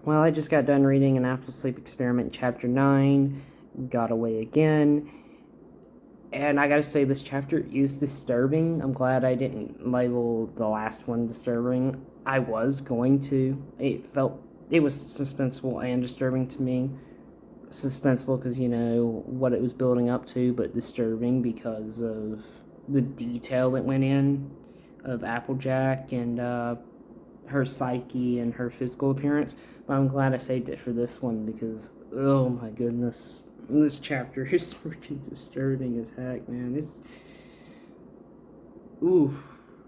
Well, I just got done reading An Apple Sleep Experiment, Chapter 9, Got Away Again. And I gotta say, this chapter is disturbing. I'm glad I didn't label the last one disturbing. I was going to. It was suspenseful and disturbing to me. Suspenseful because, what it was building up to, but disturbing because of the detail that went in of Applejack and her psyche and her physical appearance. But I'm glad I saved it for this one because, oh my goodness, this chapter is freaking disturbing as heck, man. Oof.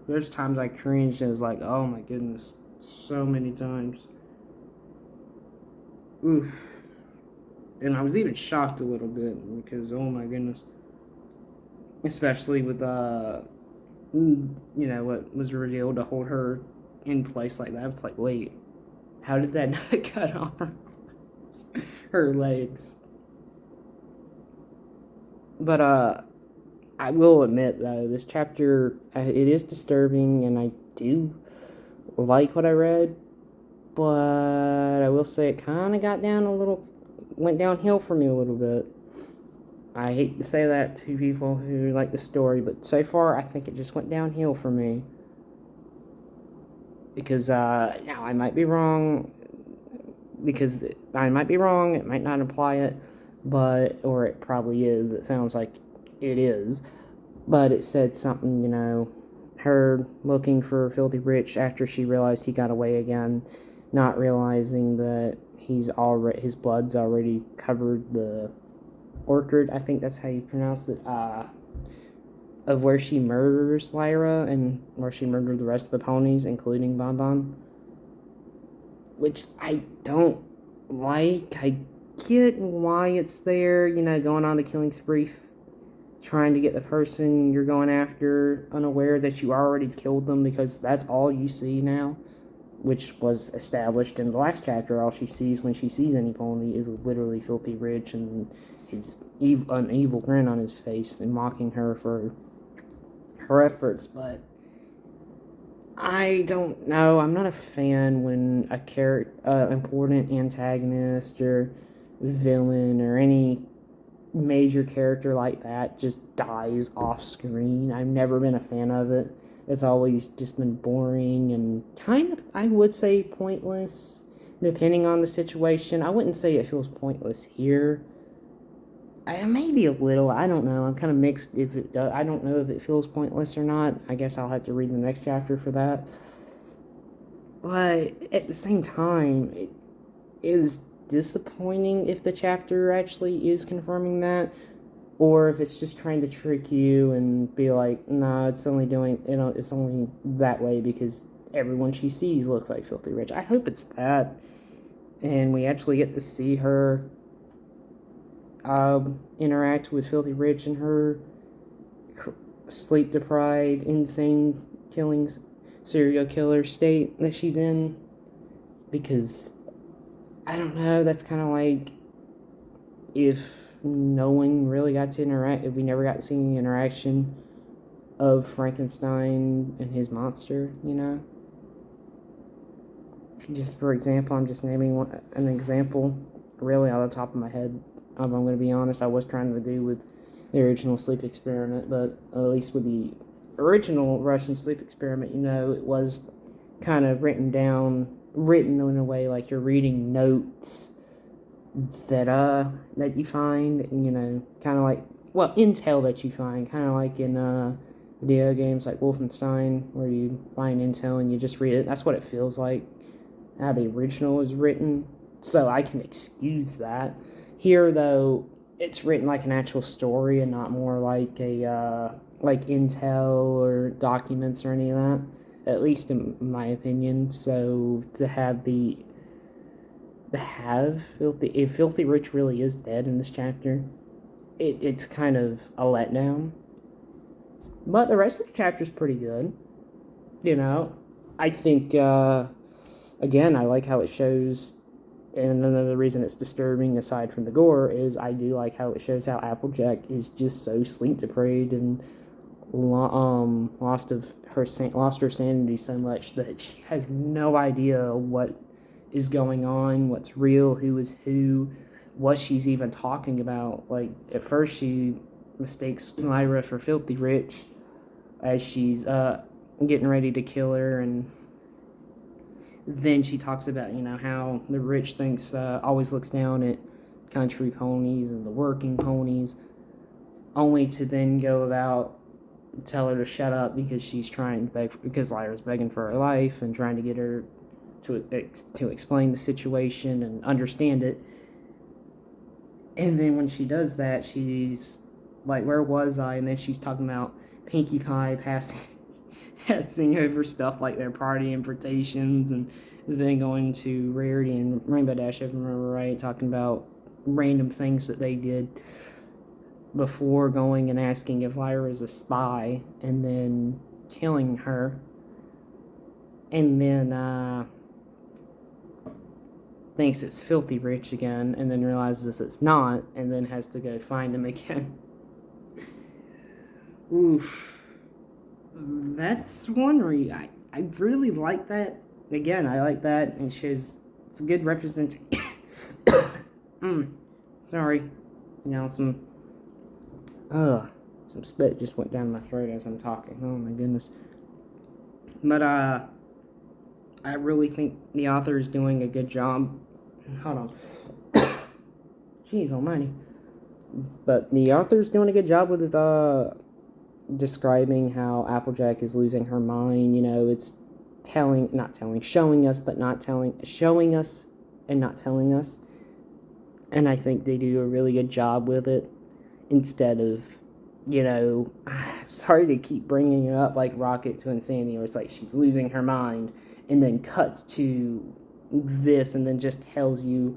There's times I cringed and was like, oh my goodness, so many times. Oof. And I was even shocked a little bit because, oh my goodness. Especially with, what was revealed to hold her in place like that. It's like, wait, how did that not cut off her legs? But I will admit though, this chapter it is disturbing, and I do like what I read. But I will say it kind of went downhill for me a little bit. I hate to say that to people who like the story, but so far I think it just went downhill for me. Because now I might be wrong. It might not imply it, or it probably is. It sounds like it is, but it said something, her looking for Filthy Rich after she realized he got away again, not realizing that his blood's already covered the orchard. I think that's how you pronounce it. Of where she murders Lyra and where she murdered the rest of the ponies, including Bon Bon. Which I don't like. I get why it's there, going on the killing spree, trying to get the person you're going after unaware that you already killed them, because that's all you see now, which was established in the last chapter. All she sees when she sees any pony is literally Filthy Rich and an evil grin on his face and mocking her for her efforts. But I don't know. I'm not a fan when a important antagonist or villain or any major character like that just dies off screen. I've never been a fan of it. It's always just been boring and kind of, I would say, pointless, depending on the situation. I wouldn't say it feels pointless here. Maybe a little. I don't know. I'm kind of mixed. If it does, I don't know if it feels pointless or not. I guess I'll have to read the next chapter for that. But at the same time, it is disappointing if the chapter actually is confirming that, or if it's just trying to trick you and be like, nah, it's only it's only that way because everyone she sees looks like Filthy Rich. I hope it's that, and we actually get to see her interact with Filthy Rich in her sleep-deprived, insane killings, serial killer state that she's in. Because, I don't know, that's kind of like if no one really got to interact, if we never got to see any interaction of Frankenstein and his monster, Just for example, I'm just naming an example really out of the top of my head. I'm going to be honest, I was trying to do with the original sleep experiment, but at least with the original Russian sleep experiment, it was kind of written in a way like you're reading notes that you find, kind of like, intel that you find, kind of like in video games like Wolfenstein, where you find intel and you just read it. That's what it feels like, how the original is written, so I can excuse that. Here, though, it's written like an actual story and not more like like intel or documents or any of that, at least in my opinion. So to have if Filthy Rich really is dead in this chapter, it's kind of a letdown. But the rest of the chapter is pretty good. I think, again, I like how it shows. And another reason it's disturbing, aside from the gore, is I do like how it shows how Applejack is just so sleep deprived and lost her sanity so much that she has no idea what is going on, what's real, who is who, what she's even talking about. Like, at first she mistakes Lyra for Filthy Rich as she's getting ready to kill her, and then she talks about, how the rich thinks, always looks down at country ponies and the working ponies, only to then go about tell her to shut up because she's trying to because Lyra's begging for her life and trying to get her to explain the situation and understand it. And then when she does that, she's like, where was I? And then she's talking about Pinkie Pie passing over stuff like their party invitations, and then going to Rarity and Rainbow Dash, if I remember right, talking about random things that they did before going and asking if Lyra is a spy, and then killing her. And then thinks it's Filthy Rich again, and then realizes it's not, and then has to go find him again. Oof. That's one I really like that. Again, I like that, and it's a good representation. Sorry. Some spit just went down my throat as I'm talking. Oh my goodness. But I really think the author is doing a good job. Hold on. Jeez almighty. But the author's doing a good job with describing how Applejack is losing her mind. It's showing us but not telling, showing us and not telling us. And I think they do a really good job with it, instead of, sorry to keep bringing it up, like Rocket to Insanity, where it's like she's losing her mind and then cuts to this and then just tells you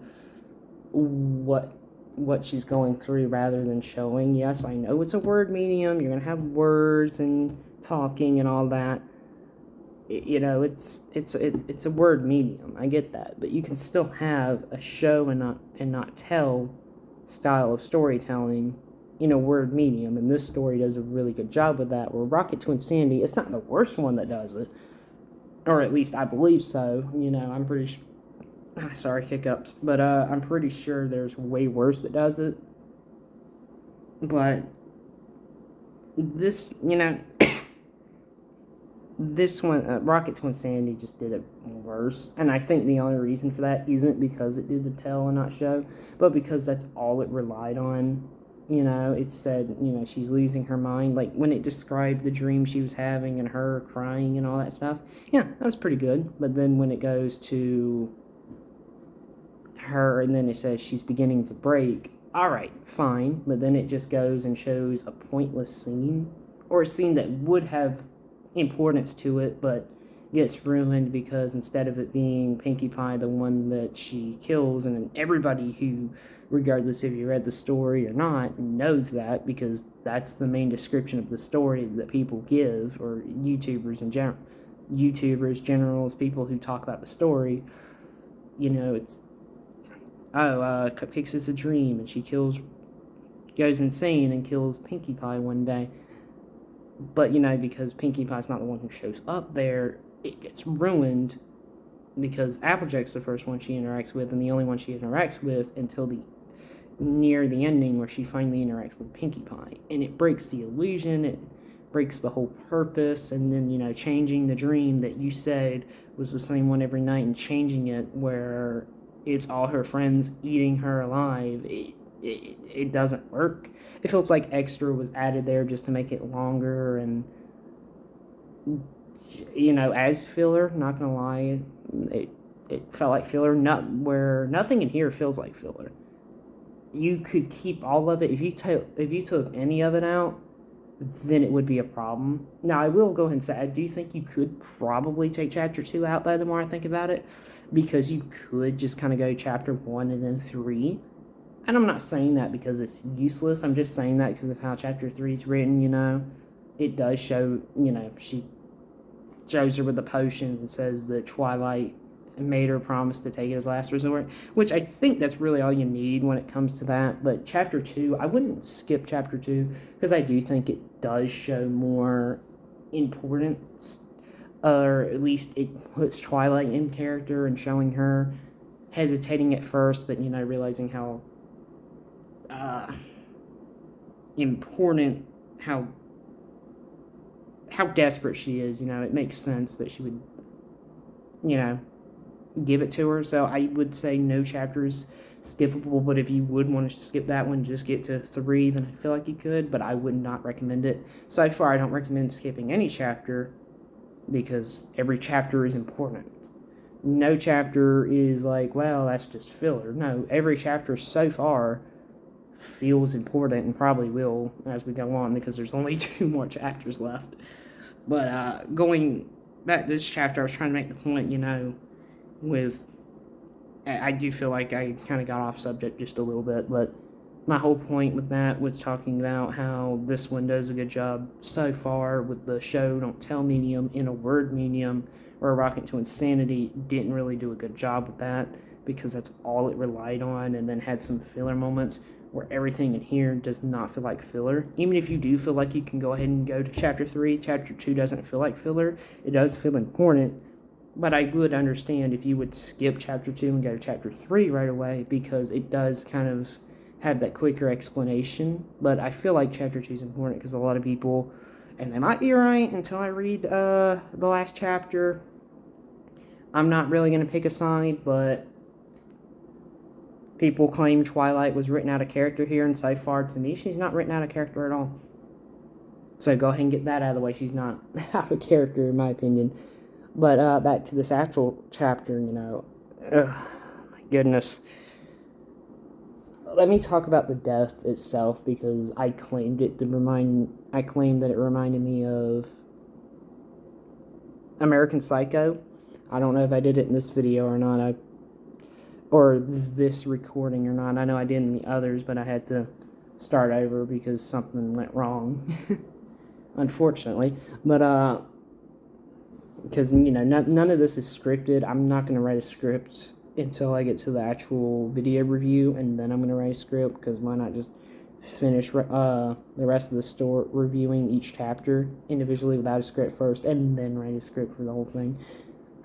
what she's going through rather than showing. Yes, I know it's a word medium. You're going to have words and talking and all that. It's a word medium. I get that, but you can still have a show and not tell style of storytelling in a word medium, and this story does a really good job with that. Where Rocket to Insanity, it's not the worst one that does it, or at least I believe so. I'm pretty sure. Sorry, hiccups, but I'm pretty sure there's way worse that does it. But this, this one, Rocket to Insanity, just did it worse. And I think the only reason for that isn't because it did the tell and not show, but because that's all it relied on. It said, she's losing her mind. Like, when it described the dream she was having and her crying and all that stuff, yeah, that was pretty good. But then when it goes to her and then it says she's beginning to break, all right, fine. But then it just goes and shows a pointless scene, or a scene that would have importance to it, but gets ruined because instead of it being Pinkie Pie, the one that she kills, and everybody who, regardless if you read the story or not, knows that, because that's the main description of the story that people give, or YouTubers in general, generals, people who talk about the story, it's, Cupcakes is a dream, and she goes insane and kills Pinkie Pie one day. But, because Pinkie Pie's not the one who shows up there, it gets ruined because Applejack's the first one she interacts with, and the only one she interacts with until near the ending, where she finally interacts with Pinkie Pie. And it breaks the illusion, it breaks the whole purpose, and then, changing the dream that you said was the same one every night, and changing it where it's all her friends eating her alive, it doesn't work. It feels like extra was added there just to make it longer, and as filler. Not gonna lie, it felt like filler. Where nothing in here feels like filler. You could keep all of it. If you took any of it out, then it would be a problem. Now, I will go ahead and say, I do think you could probably take Chapter 2 out, though, the more I think about it, because you could just kind of go Chapter 1 and then 3. And I'm not saying that because it's useless. I'm just saying that because of how Chapter 3 is written, It does show, she shows her with the potion and says that Twilight made her promise to take it as last resort, which I think that's really all you need when it comes to that. But Chapter 2, I wouldn't skip Chapter 2, because I do think it does show more importance or at least it puts Twilight in character and showing her hesitating at first, but realizing how important, how desperate she is. It makes sense that she would, you know, give it to her. So I would say no chapters skippable, but if you would want to skip that one, just get to 3, then I feel like you could, but I would not recommend it. So far, I don't recommend skipping any chapter because every chapter is important. No chapter is like, well, that's just filler. No, every chapter so far feels important and probably will as we go on because there's only 2 more chapters left. But going back to this chapter, I was trying to make the point, with I do feel like I kind of got off subject just a little bit, but my whole point with that was talking about how this one does a good job so far with the show don't tell medium in a word medium, or a Rocket to Insanity didn't really do a good job with that because that's all it relied on, and then had some filler moments where everything in here does not feel like filler. Even if you do feel like you can go ahead and go to chapter 3, chapter 2 doesn't feel like filler. It does feel important, but I would understand if you would skip chapter 2 and go to chapter 3 right away, because it does kind of have that quicker explanation. But I feel like chapter 2 is important because a lot of people, and they might be right until I read the last chapter, I'm not really going to pick a side, but people claim Twilight was written out of character here, and so far, to me, she's not written out of character at all. So go ahead and get that out of the way. She's not out of character, in my opinion. But back to this actual chapter, my goodness. Let me talk about the death itself, because I claimed that it reminded me of American Psycho. I don't know if I did it in this video or not, or this recording or not. I know I did in the others, but I had to start over because something went wrong, unfortunately. But because none of this is scripted. I'm not going to write a script until I get to the actual video review, and then I'm going to write a script, because why not just finish the rest of the story, reviewing each chapter individually without a script first, and then write a script for the whole thing.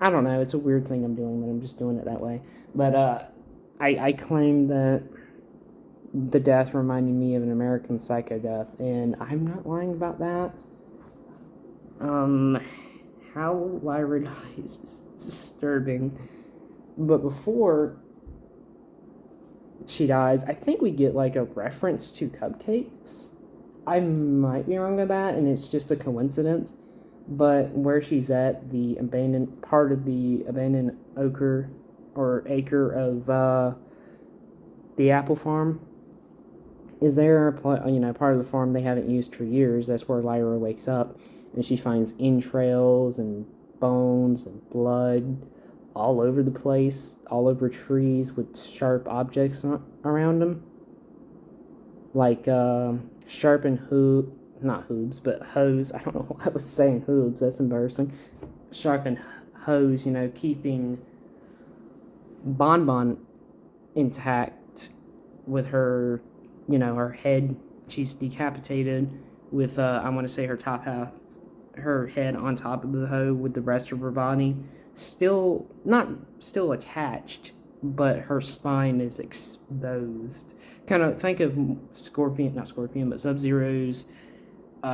I don't know, it's a weird thing I'm doing, but I'm just doing it that way. But I claim that the death reminded me of an American Psycho death, and I'm not lying about that. How Lyra dies is disturbing. But before she dies, I think we get like a reference to cupcakes. I might be wrong with that, and it's just a coincidence. But where she's at, the abandoned part of the abandoned acre of the apple farm, is there part of the farm they haven't used for years. That's where Lyra wakes up, and she finds entrails and bones and blood all over the place, all over trees with sharp objects around them, like sharpened not hooves, but hose. I don't know why I was saying hooves. That's embarrassing. Sharpened hose, keeping Bonbon intact with her, her head. She's decapitated with, I want to say her top half, her head on top of the hoe with the rest of her body still attached, but her spine is exposed. Kind of think of Sub-Zero's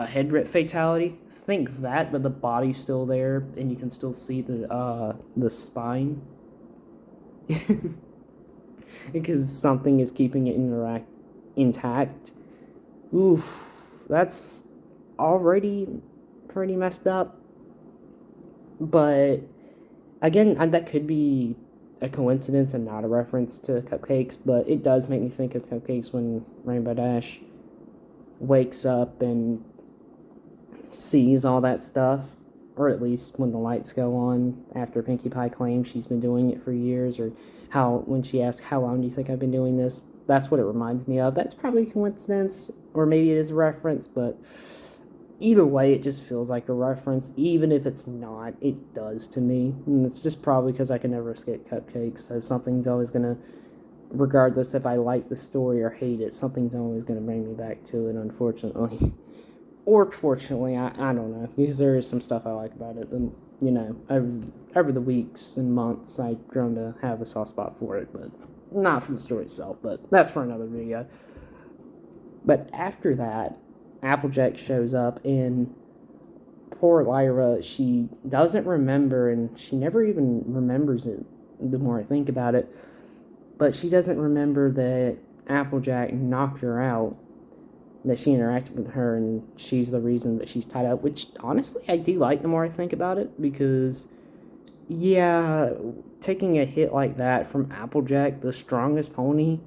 head rip fatality. Think that, but the body's still there, and you can still see the spine. Because something is keeping it intact. Oof, that's already pretty messed up. But again, that could be a coincidence and not a reference to cupcakes, but it does make me think of cupcakes when Rainbow Dash wakes up and sees all that stuff, or at least when the lights go on after Pinkie Pie claims she's been doing it for years, or when she asks, how long do you think I've been doing this? That's what it reminds me of. That's probably a coincidence, or maybe it is a reference, but either way, it just feels like a reference. Even if it's not, it does to me. And it's just probably because I can never escape cupcakes, so something's always going to, regardless if I like the story or hate it, something's always going to bring me back to it, unfortunately. Or fortunately, I don't know, because there is some stuff I like about it. And over the weeks and months, I've grown to have a soft spot for it, but not for the story itself, but that's for another video. But after that, Applejack shows up, and poor Lyra, she doesn't remember, and she never even remembers it the more I think about it, but she doesn't remember that Applejack knocked her out, that she interacted with her, and she's the reason that she's tied up, which, honestly, I do like the more I think about it, because, yeah, taking a hit like that from Applejack, the strongest pony,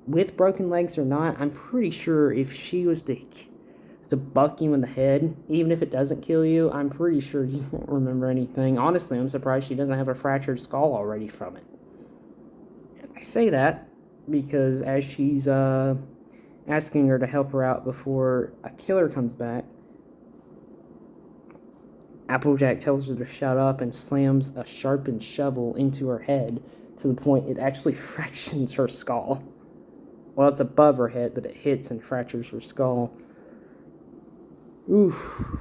with broken legs or not, I'm pretty sure if she was to buck you in the head, even if it doesn't kill you, I'm pretty sure you won't remember anything. Honestly, I'm surprised she doesn't have a fractured skull already from it. And I say that because as she's asking her to help her out before a killer comes back, Applejack tells her to shut up and slams a sharpened shovel into her head to the point it actually fractures her skull. Well, it's above her head, but it hits and fractures her skull. Oof.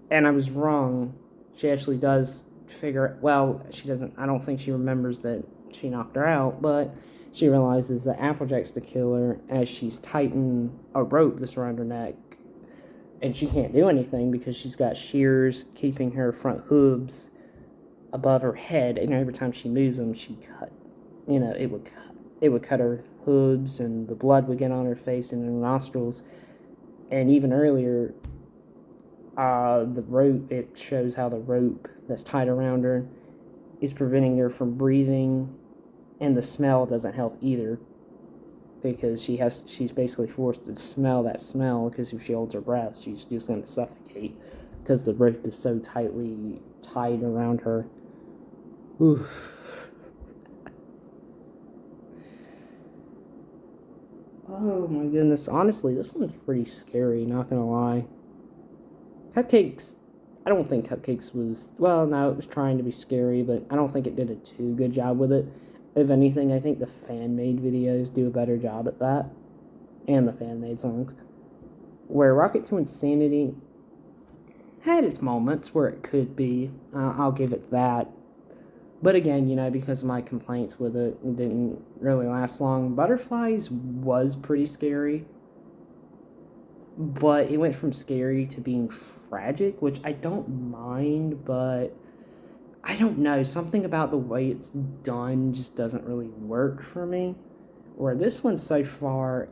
And I was wrong. She actually does figure... Well, she doesn't... I don't think she remembers that she knocked her out, but she realizes that Applejack's the killer as she's tightened a rope that's around her neck. And she can't do anything because she's got shears keeping her front hooves above her head, and every time she moves them, she cut... it would cut her hooves, and the blood would get on her face and her nostrils. And even earlier, the rope, it shows how the rope that's tied around her is preventing her from breathing, and the smell doesn't help either, because she's basically forced to smell that smell, because if she holds her breath, she's just going to suffocate, because the rope is so tightly tied around her. Oof. Oh my goodness, honestly, this one's pretty scary, not gonna lie. Cupcakes, I don't think Cupcakes was, well, no, it was trying to be scary, but I don't think it did a too good job with it. If anything, I think the fan-made videos do a better job at that, and the fan-made songs. Where Rocket to Insanity had its moments where it could be, I'll give it that. But again, because of my complaints with it, it didn't really last long. Butterflies was pretty scary, but it went from scary to being tragic, which I don't mind, but I don't know, something about the way it's done just doesn't really work for me. Where this one so far,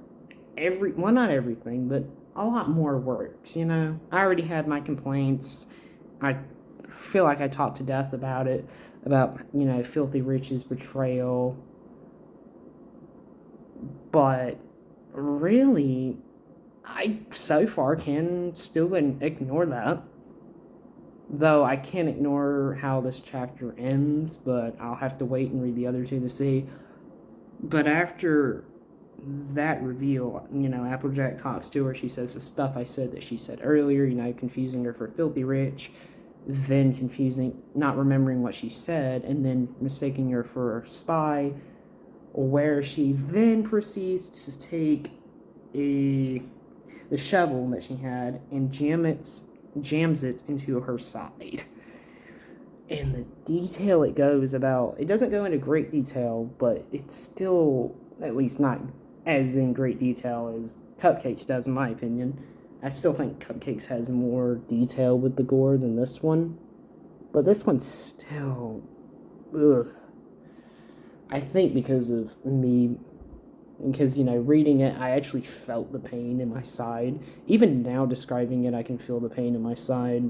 not everything, but a lot more works, I already had my complaints. I feel like I talked to death about it, about, Filthy Rich's betrayal. But really, I so far can still ignore that. Though I can't ignore how this chapter ends, but I'll have to wait and read the other two to see. But after that reveal, Applejack talks to her. She says the stuff I said that she said earlier, confusing her for Filthy Rich, then not remembering what she said, and then mistaking her for a spy, where she then proceeds to take the shovel that she had and jams it into her side. And the detail it goes about, it doesn't go into great detail, but it's still, at least not as in great detail as Cupcakes does, in my opinion. I still think Cupcakes has more detail with the gore than this one. But this one's still... ugh. I think because of me... Because, reading it, I actually felt the pain in my side. Even now, describing it, I can feel the pain in my side.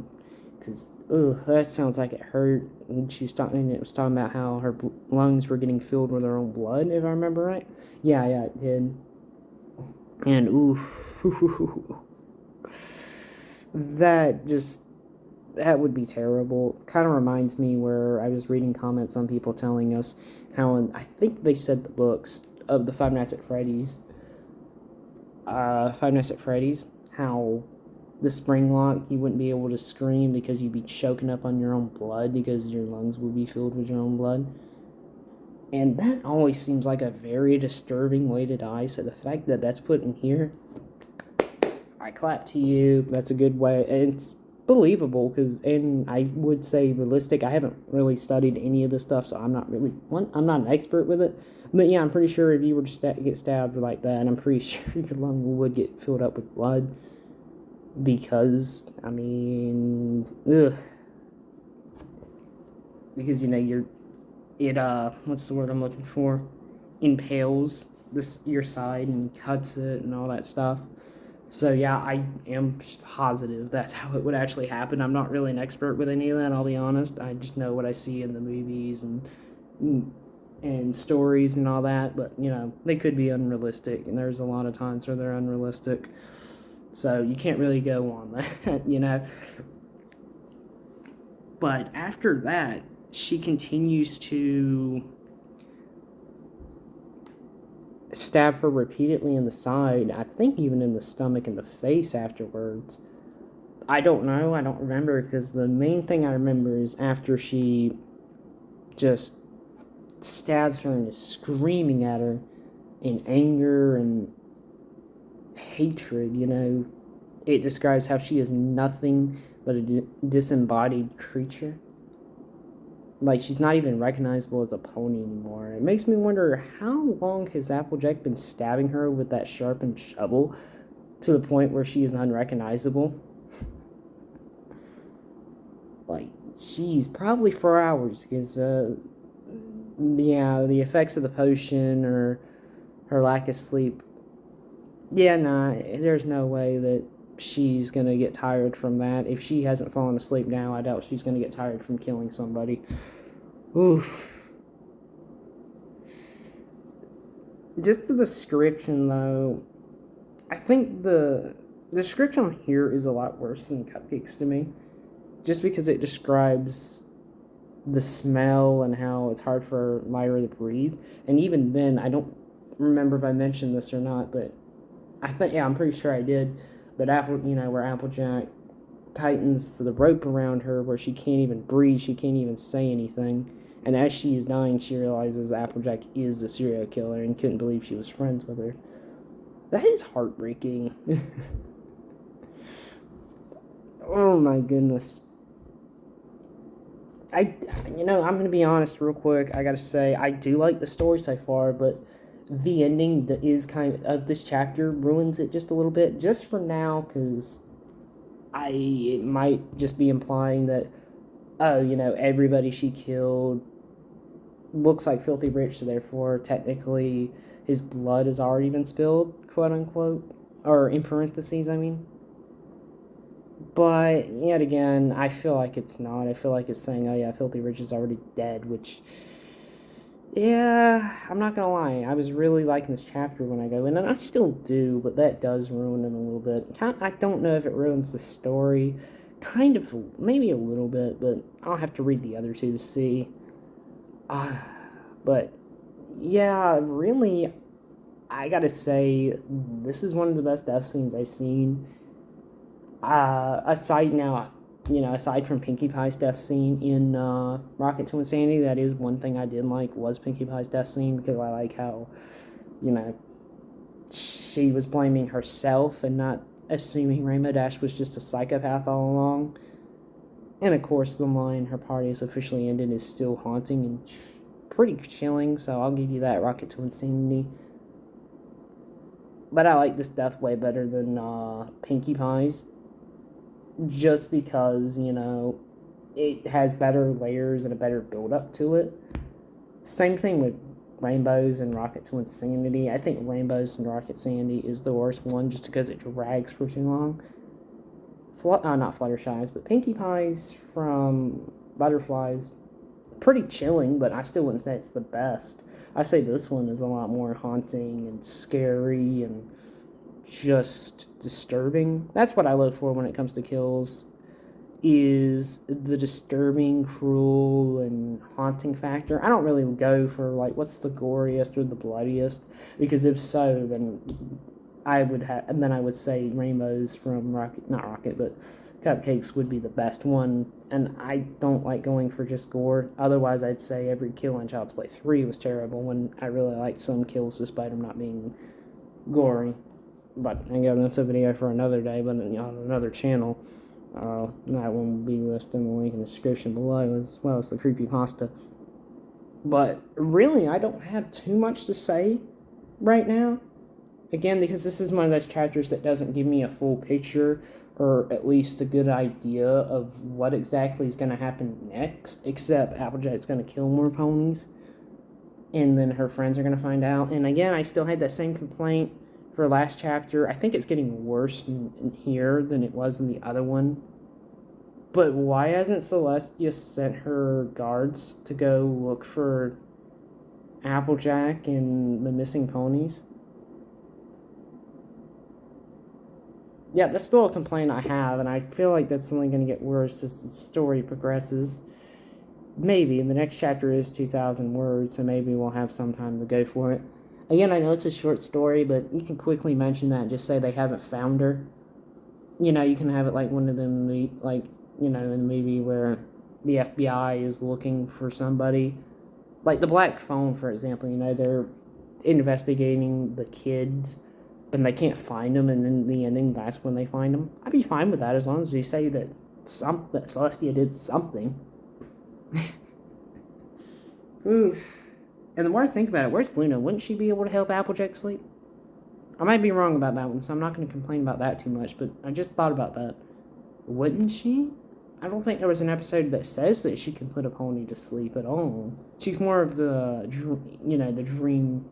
Because, that sounds like it hurt. And it was talking about how her lungs were getting filled with her own blood, if I remember right. Yeah, it did. And, that would be terrible. Kind of reminds me where I was reading comments on people telling us how, I think they said the books of the Five Nights at Freddy's, how the spring lock, you wouldn't be able to scream because you'd be choking up on your own blood because your lungs would be filled with your own blood. And that always seems like a very disturbing way to die, so the fact that that's put in here, I clap to you. That's a good way. It's believable, and I would say realistic. I haven't really studied any of this stuff, so I'm not an expert with it. But yeah, I'm pretty sure if you were to get stabbed like that, I'm pretty sure your lung would get filled up with blood because, I mean, ugh. Because, what's the word I'm looking for? Impales your side and cuts it and all that stuff. So yeah, I am positive that's how it would actually happen. I'm not really an expert with any of that, I'll be honest. I just know what I see in the movies and stories and all that, but they could be unrealistic, and there's a lot of times where they're unrealistic. So you can't really go on that, But after that, she continues to stab her repeatedly in the side, I think even in the stomach and the face afterwards. I don't know, I don't remember, because the main thing I remember is after she just stabs her and is screaming at her in anger and hatred, It describes how she is nothing but a disembodied creature. Like, she's not even recognizable as a pony anymore. It makes me wonder, how long has Applejack been stabbing her with that sharpened shovel to the point where she is unrecognizable? Like, geez, probably for hours, because, the effects of the potion or her lack of sleep. Yeah, nah, there's no way that she's gonna get tired from that. If she hasn't fallen asleep now, I doubt she's gonna get tired from killing somebody. Oof. Just the description, though, I think the description here is a lot worse than Cupcakes to me. Just because it describes the smell and how it's hard for Lyra to breathe. And even then, I don't remember if I mentioned this or not, but I'm pretty sure I did. But where Applejack tightens the rope around her where she can't even breathe, she can't even say anything. And as she is dying, she realizes Applejack is a serial killer and couldn't believe she was friends with her. That is heartbreaking. Oh my goodness. I'm going to be honest real quick. I got to say, I do like the story so far, but the ending that is kind of this chapter ruins it just a little bit, just for now, because it might just be implying that, everybody she killed looks like Filthy Rich, so therefore, technically, his blood has already been spilled, quote unquote, or in parentheses, I mean. But yet again, I feel like it's not. I feel like it's saying, oh yeah, Filthy Rich is already dead, which, yeah, I'm not gonna lie. I was really liking this chapter when I go in, and I still do, but that does ruin it a little bit. I don't know if it ruins the story. Kind of, maybe a little bit, but I'll have to read the other two to see. But, yeah, really, I gotta say, this is one of the best death scenes I've seen. Aside from Pinkie Pie's death scene in Rocket to Insanity, that is one thing I did like, was Pinkie Pie's death scene, because I like how, she was blaming herself and not assuming Rainbow Dash was just a psychopath all along. And of course, the line, her party is officially ended, is still haunting and pretty chilling, so I'll give you that, Rocket to Insanity. But I like this death way better than Pinkie Pie's. Just because, it has better layers and a better build-up to it. Same thing with Rainbows and Rocket to Insanity. I think Rainbows and Rocket Sandy is the worst one just because it drags for too long. Not Fluttershy's, but Pinkie Pie's from Butterflies, pretty chilling, but I still wouldn't say it's the best. I say this one is a lot more haunting and scary and just disturbing. That's what I look for when it comes to kills, is the disturbing, cruel, and haunting factor. I don't really go for, like, what's the goriest or the bloodiest, because if so, then I would say Rainbows from not Rocket, but Cupcakes would be the best one, and I don't like going for just gore. Otherwise, I'd say every kill in Child's Play 3 was terrible, when I really liked some kills despite them not being gory. But again, that's a video for another day, but on another channel. That one will be left in the link in the description below, as well as the creepypasta. But really, I don't have too much to say right now. Again, because this is one of those chapters that doesn't give me a full picture, or at least a good idea of what exactly is going to happen next, except Applejack's going to kill more ponies, and then her friends are going to find out. And again, I still had that same complaint for last chapter. I think it's getting worse in here than it was in the other one. But why hasn't Celestia sent her guards to go look for Applejack and the missing ponies? Yeah, that's still a complaint I have, and I feel like that's only going to get worse as the story progresses. Maybe, and the next chapter is 2,000 words, so maybe we'll have some time to go for it. Again, I know it's a short story, but you can quickly mention that and just say they haven't found her. You know, you can have it like one of them, like, you know, in the movie where the FBI is looking for somebody. Like the Black Phone, for example, you know, they're investigating the kids, and they can't find them, and in the ending, that's when they find them. I'd be fine with that as long as you say that that Celestia did something. Oof. And the more I think about it, where's Luna? Wouldn't she be able to help Applejack sleep? I might be wrong about that one, so I'm not going to complain about that too much, but I just thought about that. Wouldn't she? I don't think there was an episode that says that she can put a pony to sleep at all. She's more of the, you know, the dream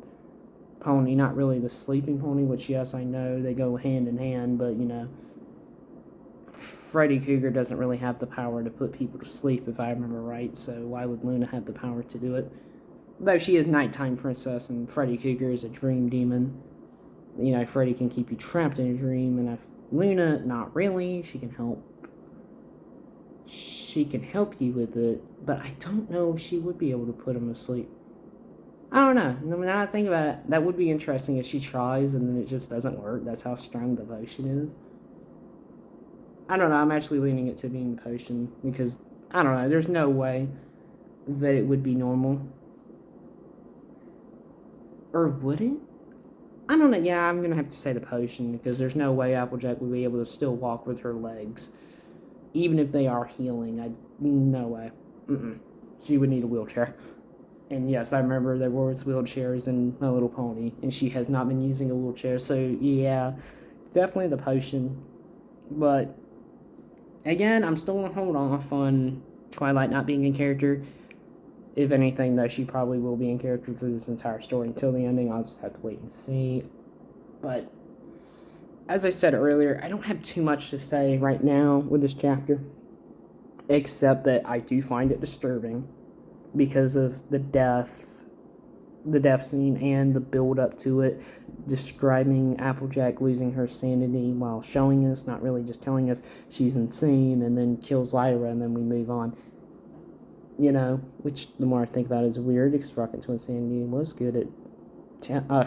pony, not really the sleeping pony, which, yes, I know they go hand in hand, but, you know, Freddy Krueger doesn't really have the power to put people to sleep, if I remember right, so why would Luna have the power to do it? Though she is nighttime princess and Freddy Krueger is a dream demon. You know, Freddy can keep you trapped in a dream, and if Luna, not really, she can help you with it, but I don't know if she would be able to put him to sleep. I don't know. Now I think about it, that would be interesting if she tries and then it just doesn't work. That's how strong the potion is. I don't know. I'm actually leaning it to being the potion because, I don't know, there's no way that it would be normal. Or would it? I don't know. Yeah, I'm going to have to say the potion because there's no way Applejack would be able to still walk with her legs. Even if they are healing, no way. She would need a wheelchair. And yes, I remember there was wheelchairs in My Little Pony, and she has not been using a wheelchair, so yeah, definitely the potion. But, again, I'm still going to hold off on Twilight not being in character. If anything, though, she probably will be in character through this entire story until the ending. I'll just have to wait and see. But, as I said earlier, I don't have too much to say right now with this chapter, except that I do find it disturbing because of the death scene and the build up to it, describing Applejack losing her sanity while showing us, not really just telling us she's insane, and then kills Lyra, and then we move on. You know, which the more I think about it is weird, because Rocket to Insanity was good at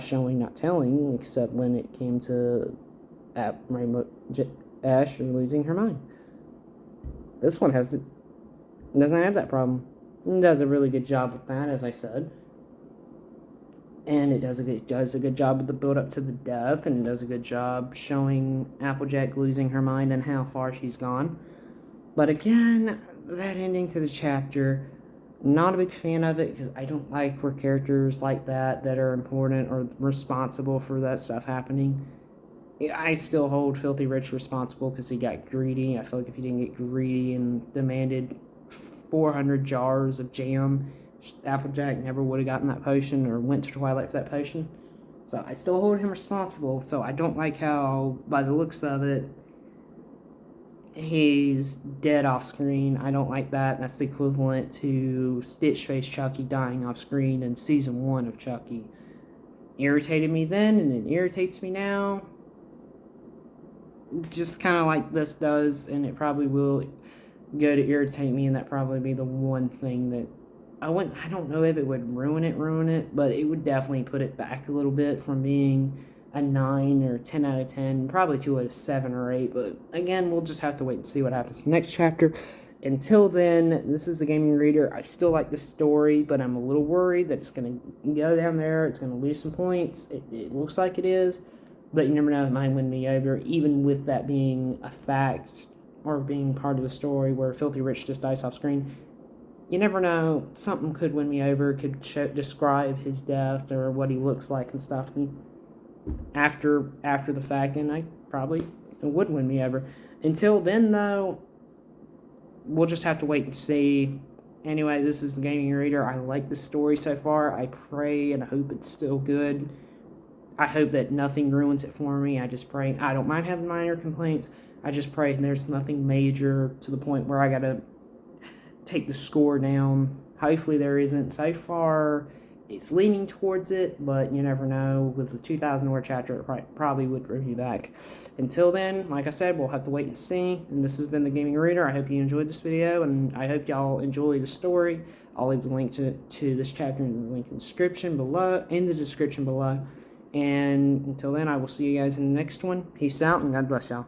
showing, not telling, except when it came to Rainbow Ash losing her mind. This one doesn't have that problem. It does a really good job with that, as I said. And it does a good job with the build up to the death, and it does a good job showing Applejack losing her mind and how far she's gone. But again, that ending to the chapter, not a big fan of it, because I don't like where characters like that are important or responsible for that stuff happening. I still hold Filthy Rich responsible because he got greedy. I feel like if he didn't get greedy and demanded 400 jars of jam, Applejack never would have gotten that potion or went to Twilight for that potion. So I still hold him responsible. So I don't like how, by the looks of it, he's dead off screen. I don't like that. That's the equivalent to Stitch Face Chucky dying off screen in season 1 of Chucky. Irritated me then, and it irritates me now. Just kind of like this does, and it probably will go to irritate me, and that probably be the one thing that I don't know if it would ruin it, but it would definitely put it back a little bit from being a 9 or 10 out of 10, probably to a 7 or 8, but again, we'll just have to wait and see what happens next chapter. Until then, this is the Gaming Reader. I still like the story, but I'm a little worried that it's going to go down there, it's going to lose some points. It looks like it is, but you never know, it might win me over, even with that being a fact. or being part of the story where Filthy Rich just dies off screen. You never know, something could win me over, could describe his death or what he looks like and stuff, and after the fact, and I probably would win me over. Until then, though, we'll just have to wait and see. Anyway, this is the Gaming Reader. I like the story so far. I pray and hope it's still good. I hope that nothing ruins it for me. I just pray. I don't mind having minor complaints. I just pray there's nothing major to the point where I gotta take the score down. Hopefully there isn't. So far, it's leaning towards it, but you never know. With the 2,000 word chapter, it probably would review back. Until then, like I said, we'll have to wait and see. And this has been the Gaming Reader. I hope you enjoyed this video, and I hope y'all enjoy the story. I'll leave the link to this chapter in the link in the description below. And until then, I will see you guys in the next one. Peace out, and God bless y'all.